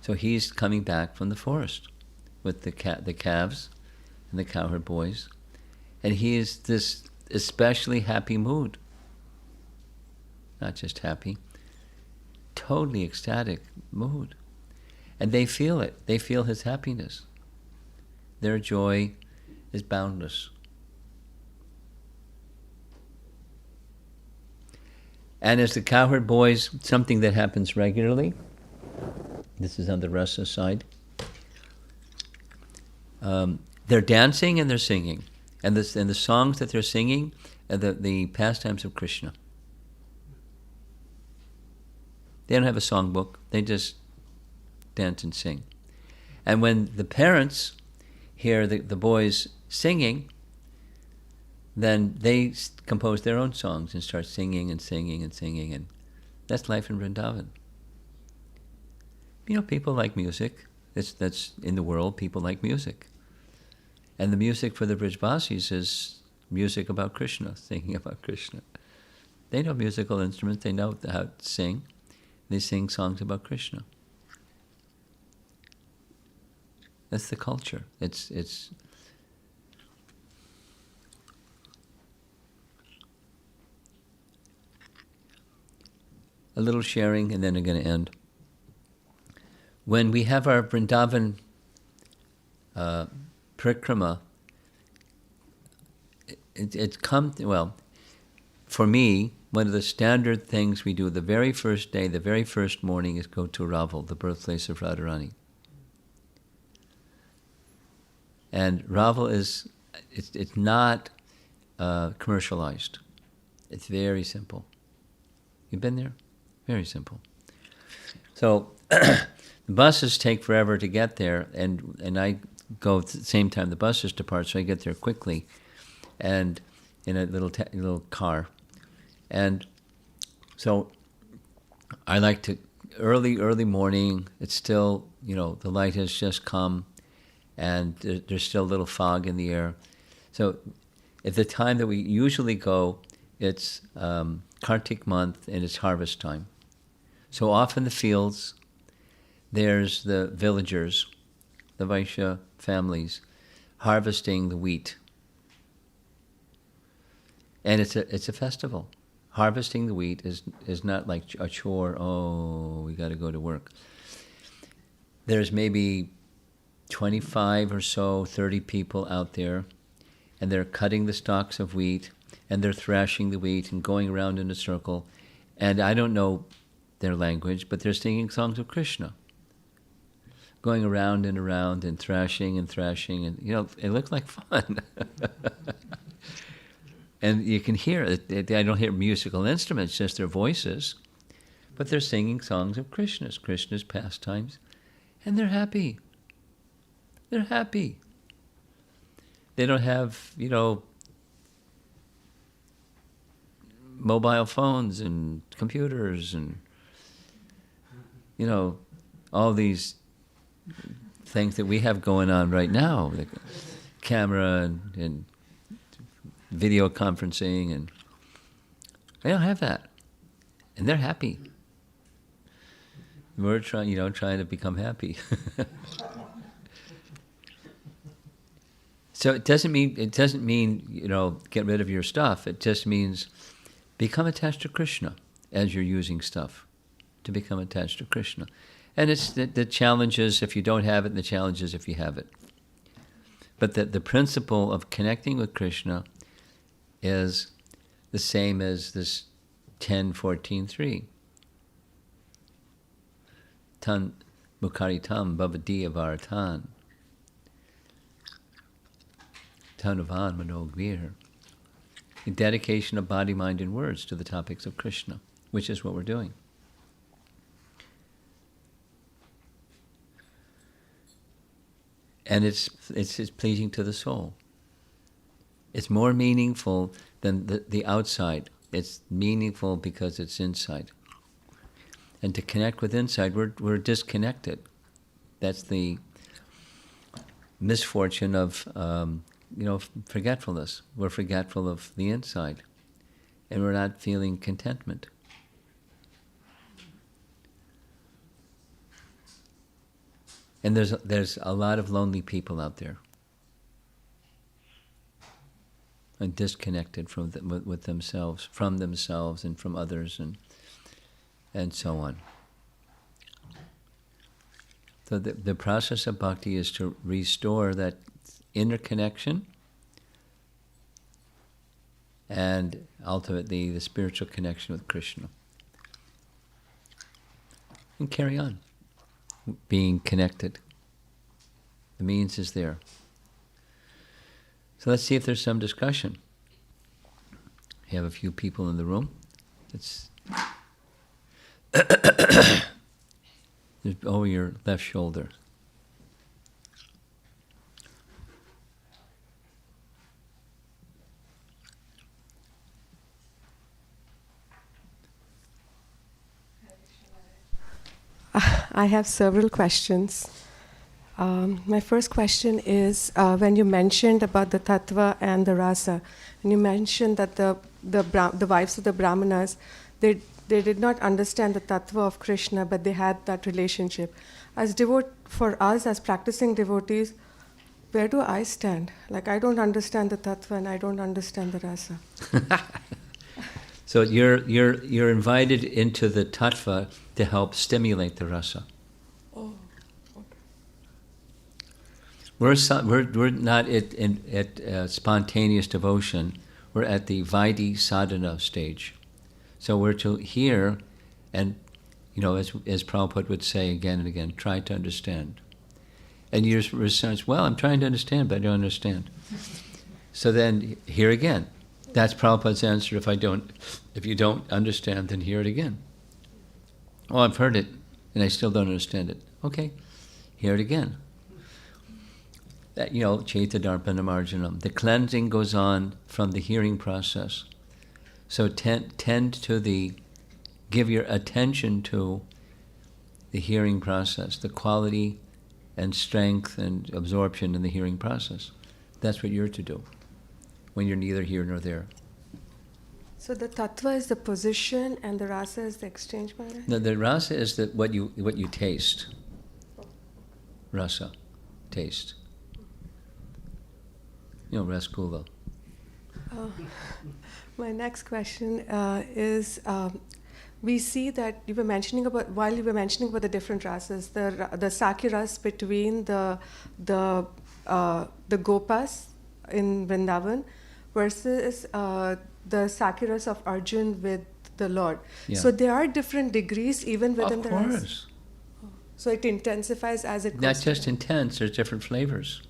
So he's coming back from the forest with the calves and the cowherd boys, and he is this especially happy mood. Not just happy, totally ecstatic mood. And they feel it. They feel his happiness. Their joy is boundless. And as the cowherd boys, something that happens regularly, this is on the rasa side, they're dancing and they're singing. And the songs that they're singing are the pastimes of Krishna. They don't have a songbook. They just dance and sing. And when the parents hear the boys singing, then they compose their own songs and start singing and singing and singing. And that's life in Vrindavan. People like music. That's in the world, people like music. And the music for the Brijvasis is music about Krishna, singing about Krishna. They know musical instruments. They know how to sing. They sing songs about Krishna. That's the culture. It's a little sharing, and then I'm going to end. When we have our Vrindavan Parikrama, it's come, for me, one of the standard things we do the very first day, the very first morning, is go to Raval, the birthplace of Radharani. And Raval it's not commercialized. It's very simple. You've been there? Very simple. So the buses take forever to get there, and I go at the same time the buses depart, so I get there quickly, and in a little car. And so I like to, early morning, it's still, the light has just come, and there's still a little fog in the air. So at the time that we usually go, it's Kartik month, and it's harvest time. So off in the fields, there's the villagers, the Vaishya families, harvesting the wheat. And it's a festival. Harvesting the wheat is not like a chore, we got to go to work. There's maybe 25 or so, 30 people out there, and they're cutting the stalks of wheat, and they're thrashing the wheat and going around in a circle. And I don't know their language, but they're singing songs of Krishna, going around and thrashing, and it looks like fun. And you can hear it. I don't hear musical instruments, just their voices. But they're singing songs of Krishna's pastimes. And they're happy. They're happy. They don't have, mobile phones and computers and, all these things that we have going on right now. Like camera and video conferencing, and they don't have that, and they're happy. We're trying to become happy. So it doesn't mean get rid of your stuff. It just means become attached to Krishna as you're using stuff. to become attached to Krishna. And it's the challenge is if you don't have it, and the challenge is if you have it. But the principle of connecting with Krishna is the same as this 10:14:3. Tan mukaritam bhavadiya varatan. Tanuvan manogvir. The dedication of body, mind, and words to the topics of Krishna, which is what we're doing. And it's pleasing to the soul. It's more meaningful than the outside. It's meaningful because it's inside. And to connect with inside, we're disconnected. That's the misfortune of forgetfulness. We're forgetful of the inside, and we're not feeling contentment. And there's a lot of lonely people out there, and disconnected with themselves, from themselves, and from others, and so on. So the process of bhakti is to restore that inner connection, and ultimately the spiritual connection with Krishna. And carry on being connected. The means is there. So let's see if there's some discussion. We have a few people in the room. It's over your left shoulder.
I have several questions. My first question is when you mentioned about the tattva and the rasa, and you mentioned that the wives of the brahmanas, they did not understand the tattva of Krishna, but they had that relationship. For us as practicing devotees, where do I stand? Like, I don't understand the tattva and I don't understand the rasa.
So you're invited into the tattva to help stimulate the rasa.
Oh, okay.
We're not at spontaneous devotion. We're at the Vaidhi sadhana stage. So we're to hear, and as Prabhupada would say again and again, try to understand. And your response, well, I'm trying to understand, but I don't understand. So then hear again. That's Prabhupada's answer. If you don't understand, then hear it again. Oh, I've heard it, and I still don't understand it. Okay, hear it again. That, Chaita Darpana Marjanam. The cleansing goes on from the hearing process. So tend to give your attention to the hearing process, the quality and strength and absorption in the hearing process. That's what you're to do when you're neither here nor there.
So the tattva is the position and the rasa is the exchange, Maharaj?
No, the rasa is what you taste. Rasa, taste. Rasgula.
My next question is, we see that while you were mentioning about the different rasas, the sakiras between the gopas in Vrindavan versus the sakiras of Arjun with the Lord.
Yeah.
So there are different degrees even within the rasa.
Of course.
So it intensifies as it goes.
Not just intense, there's different flavors.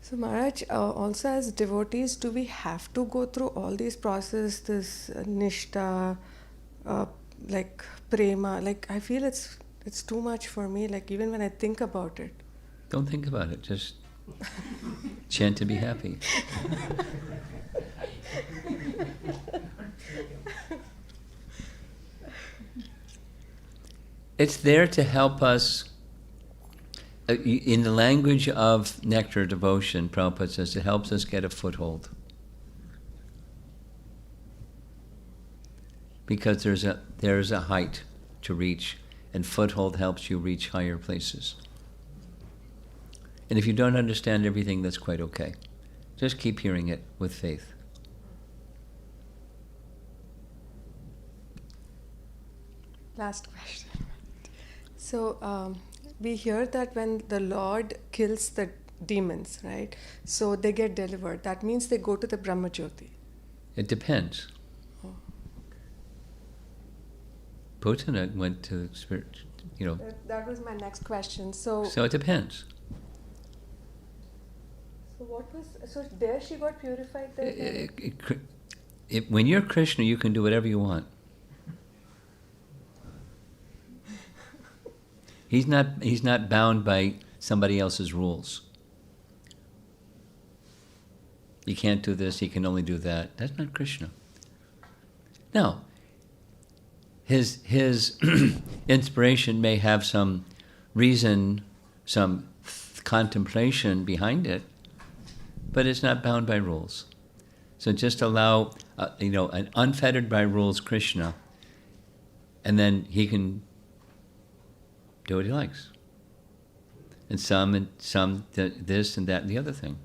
So Maharaj, also as devotees, do we have to go through all these processes, this nishta, like prema? Like, I feel it's too much for me, like even when I think about it.
Don't think about it, just chant to be happy. It's there to help us. In the language of nectar devotion, Prabhupada says it helps us get a foothold. Because there's a height to reach, and foothold helps you reach higher places. And if you don't understand everything, that's quite okay. Just keep hearing it with faith.
Last question. So we hear that when the Lord kills the demons, right? So they get delivered. That means they go to the Brahma Jyoti.
It depends.
Oh.
Putana went to spirit,
That was my next question. So
so it depends.
so there she got purified there?
When you're Krishna, you can do whatever you want. He's not bound by somebody else's rules. You can't do this, he can only do that. That's not Krishna. Now, his inspiration may have some reason, some contemplation behind it, but it's not bound by rules. So just allow, an unfettered by rules Krishna, and then he can do what he likes. And some this and that and the other thing.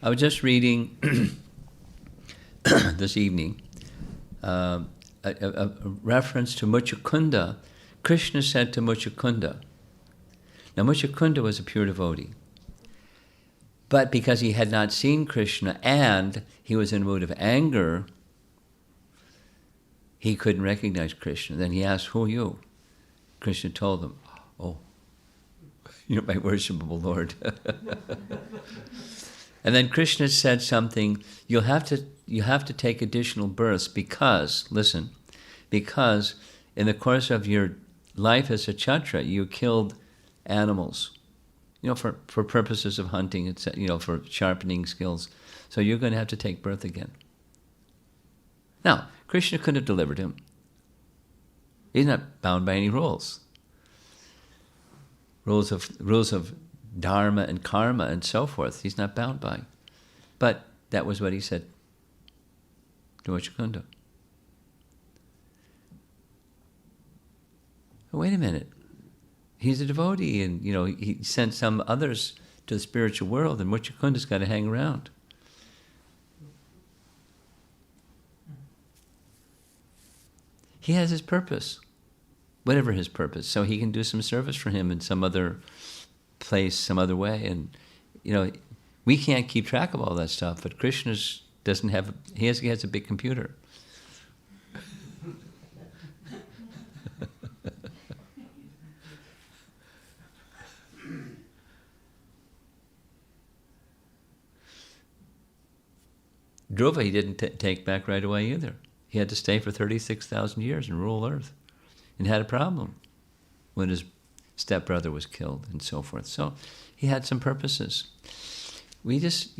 I was just reading this evening a reference to Muchukunda. Krishna said to Muchukunda. Now Muchukunda was a pure devotee. But because he had not seen Krishna and he was in a mood of anger, he couldn't recognize Krishna. Then he asked, "Who are you?" Krishna told him, "Oh, you're my worshipable Lord." And then Krishna said something, you have to take additional births because in the course of your life as a Kshatriya, you killed animals, for purposes of hunting, for sharpening skills. So you're going to have to take birth again. Now, Krishna couldn't have delivered him. He's not bound by any rules. Rules of dharma and karma and so forth, he's not bound by. But that was what he said to Muchukunda. Wait a minute. He's a devotee and, he sent some others to the spiritual world and Muchukunda's got to hang around. He has his purpose, whatever his purpose, so he can do some service for him in some other place, some other way. And, we can't keep track of all that stuff, but Krishna doesn't have, he has a big computer. Dhruva he didn't take back right away either. He had to stay for 36,000 years and rule Earth, and had a problem when his stepbrother was killed and so forth. So he had some purposes. We just,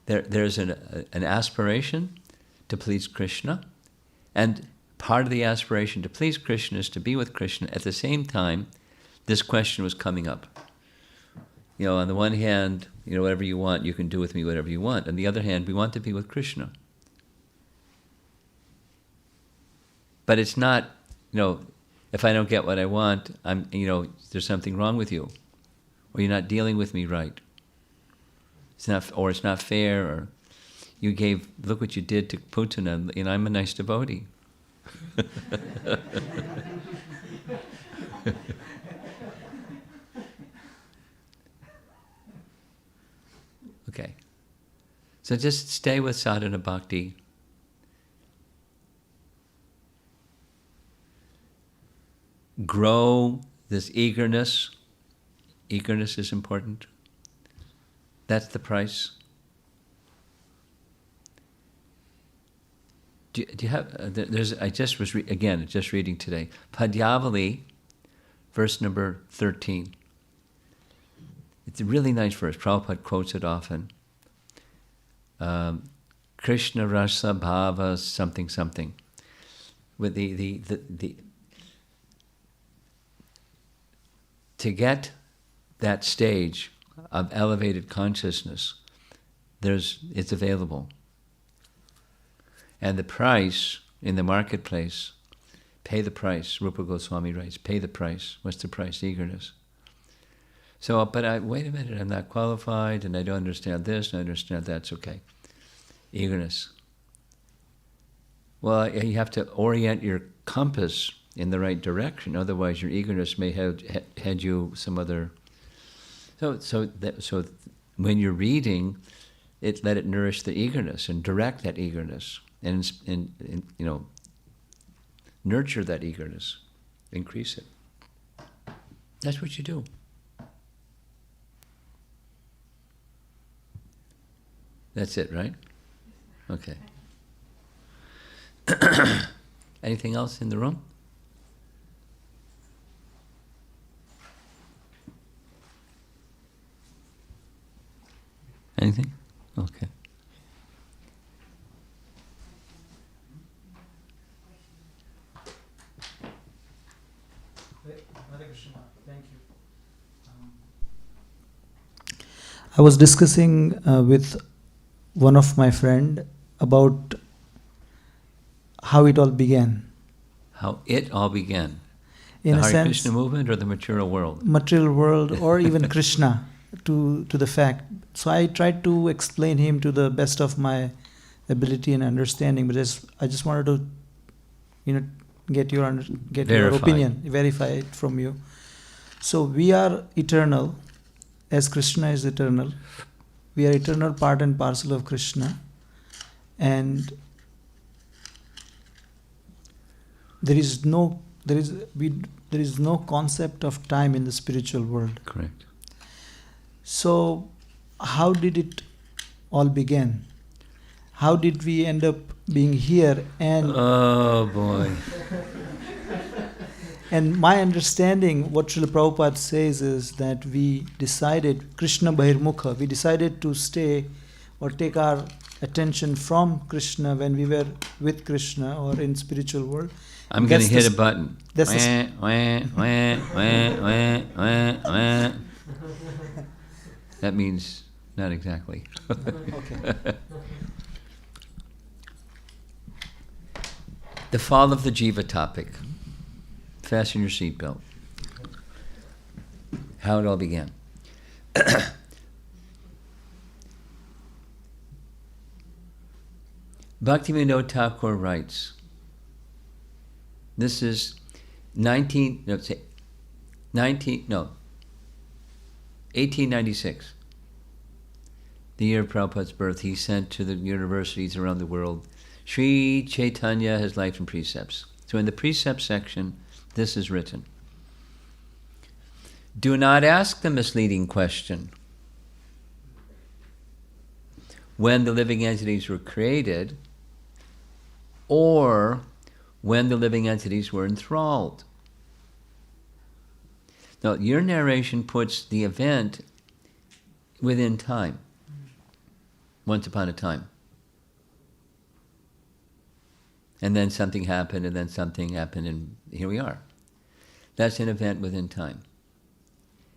there's an aspiration to please Krishna, and part of the aspiration to please Krishna is to be with Krishna. At the same time, this question was coming up. On the one hand, whatever you want, you can do with me whatever you want. On the other hand, we want to be with Krishna. But it's not, if I don't get what I want, there's something wrong with you, or you're not dealing with me right. It's not fair, or look what you did to Putana, I'm a nice devotee. Okay. So just stay with sadhana bhakti. Grow this eagerness. Eagerness is important. That's the price. Do you have? I just was just reading today. Padyavali, verse number 13. It's a really nice verse. Prabhupada quotes it often. Krishna rasa bhava something something. With the to get that stage of elevated consciousness, it's available. And the price in the marketplace, pay the price. Rupa Goswami writes, pay the price. What's the price? Eagerness. So, wait a minute, I'm not qualified, and I don't understand this, and I understand that. It's okay. Eagerness. Well, you have to orient your compass in the right direction. Otherwise, your eagerness may head you some other. So when you're reading, let it nourish the eagerness and direct that eagerness and nurture that eagerness, increase it. That's what you do. That's it, right? Okay. Anything else in the room? Anything? Okay.
Hare Krishna. Thank you. I was discussing with one of my friend about how it all began.
How it all began.
In
the
a
Hare
sense,
Krishna movement or the material world?
material world or even Krishna to the fact. So I tried to explain him to the best of my ability and understanding, but I just wanted to, get your opinion, verify it from you. So we are eternal, as Krishna is eternal. We are eternal part and parcel of Krishna, and there is no concept of time in the spiritual world.
Correct.
So how did it all begin? How did we end up being here? And
oh boy.
And my understanding, what Srila Prabhupada says is that we decided, Krishna Bahirmukha, we decided to stay or take our attention from Krishna when we were with Krishna or in spiritual world.
I'm going to hit a button.
That's
That means not exactly.
Okay.
The fall of the jiva topic. Fasten your seatbelt. How it all began. Bhaktivinoda Thakur writes, this is 1896, the year of Prabhupada's birth. He sent to the universities around the world Sri Chaitanya, his life and precepts. So in the precept section, this is written. Do not ask the misleading question. When the living entities were created, or when the living entities were enthralled. Now, your narration puts the event within time. Once upon a time. And then something happened, and then something happened, and here we are. That's an event within time.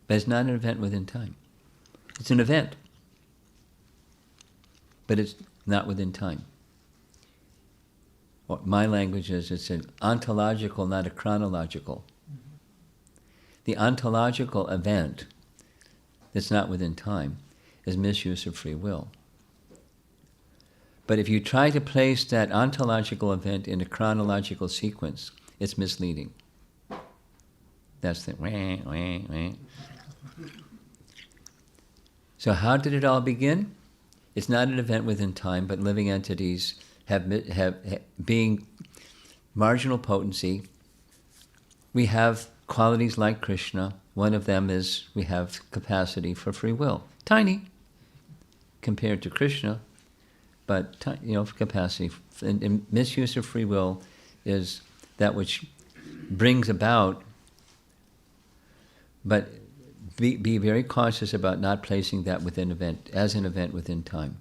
But it's not an event within time. It's an event. But it's not within time. What my language is, it's an ontological, not a chronological. The ontological event that's not within time is misuse of free will. But if you try to place that ontological event in a chronological sequence, it's misleading. That's the wah, wah, wah. So how did it all begin? It's not an event within time, but living entities being marginal potency. We have qualities like Krishna. One of them is we have capacity for free will. Tiny compared to Krishna, but capacity. And misuse of free will is that which brings about, but be very cautious about not placing that within event, as an event within time.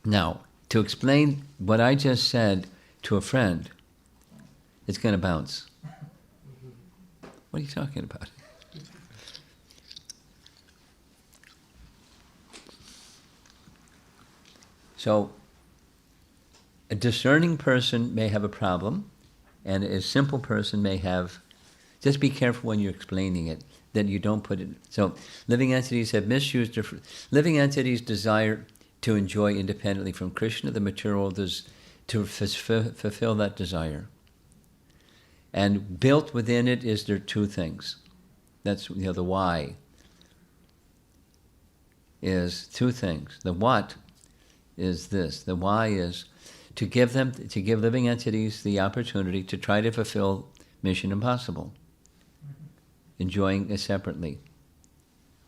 Now, to explain what I just said to a friend, it's going to bounce. What are you talking about? So, a discerning person may have a problem, and a simple person may have Just be careful when you're explaining it, that you don't put it. So living entities have misused, living entities desire to enjoy independently from Krishna. The material world is to fulfill that desire. And built within it is there two things. That's, the why is two things. The what is this. The why is to give living entities the opportunity to try to fulfill Mission Impossible, enjoying it separately,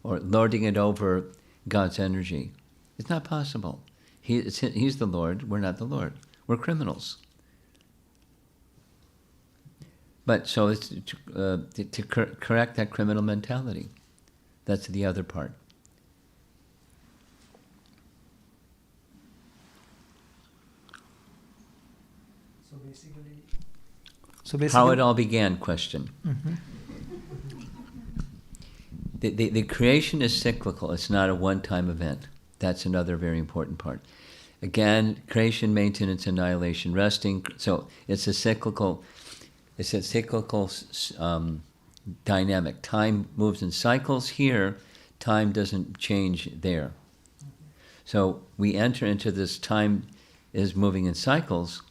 or lording it over God's energy. It's not possible. He's the Lord, we're not the Lord. We're criminals. But so it's to correct that criminal mentality. That's the other part.
So basically,
How it all began question.
Mhm.
The creation is cyclical. It's not a one-time event. That's another very important part. Again, creation, maintenance, annihilation, resting. So it's a cyclical dynamic. Time moves in cycles here. Time doesn't change there. So we enter into this time is moving in cycles,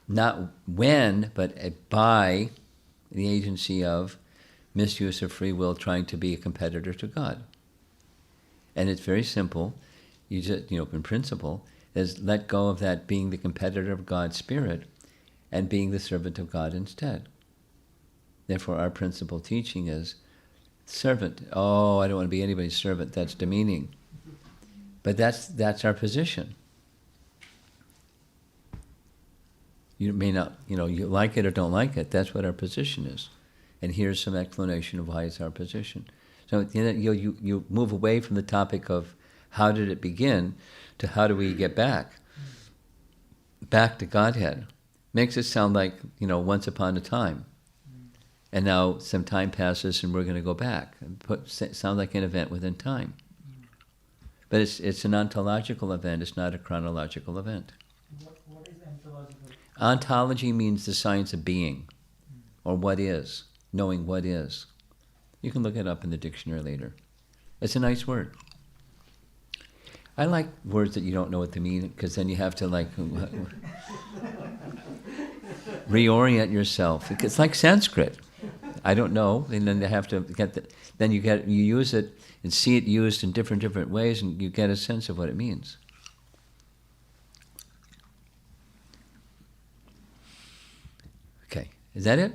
not when, but by the agency of misuse of free will trying to be a competitor to God. And it's very simple. You just, in principle, is let go of that being the competitor of God's spirit and being the servant of God instead. Therefore, our principal teaching is servant. Oh, I don't want to be anybody's servant. That's demeaning. But that's our position. You may not, you like it or don't like it. That's what our position is. And here's some explanation of why it's our position. So you move away from the topic of how did it begin to how do we get back to Godhead. Makes it sound like, once upon a time. And now some time passes and we're going to go back. Sound like an event within time. But it's an ontological event, it's not a chronological event.
What is ontological?
Ontology means the science of being, or what is, knowing what is. You can look it up in the dictionary later. It's a nice word. I like words that you don't know what they mean, because then you have to reorient yourself. It's like Sanskrit. I don't know, and then you have to you use it and see it used in different ways, and you get a sense of what it means. Okay, is that it?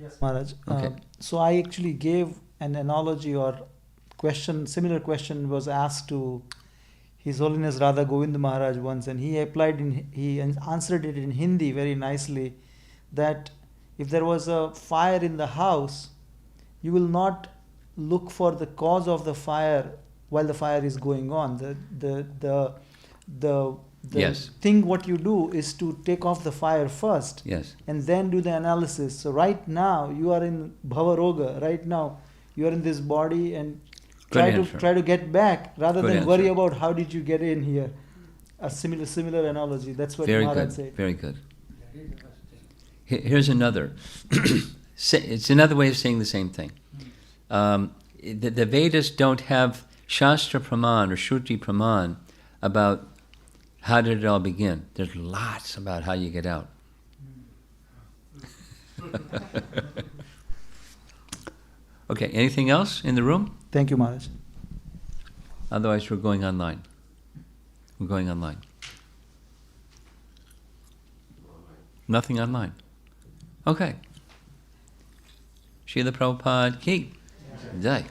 Yes, Maharaj.
Okay.
So I actually gave an analogy or similar question was asked to His Holiness Radha Govind Maharaj once, and he answered it in Hindi very nicely, that if there was a fire in the house, you will not look for the cause of the fire while the fire is going on. The
Yes.
thing what you do is to take off the fire first,
Yes.
and then do the analysis. So right now you are in Bhava Roga. Right now you are in this body, and try to get back rather
Good
than worry
answer.
about how did you get in here. A similar analogy. That's what
Very
Maharaj
good.
said.
Very good. Here's another. It's another way of saying the same thing. The Vedas don't have Shastra Praman or Shruti Praman about how did it all begin. There's lots about how you get out. Okay, anything else in the room?
Thank you, Maharaj.
Otherwise, we're going online. We're going online. Nothing online. Okay. Srila Prabhupada ki jai.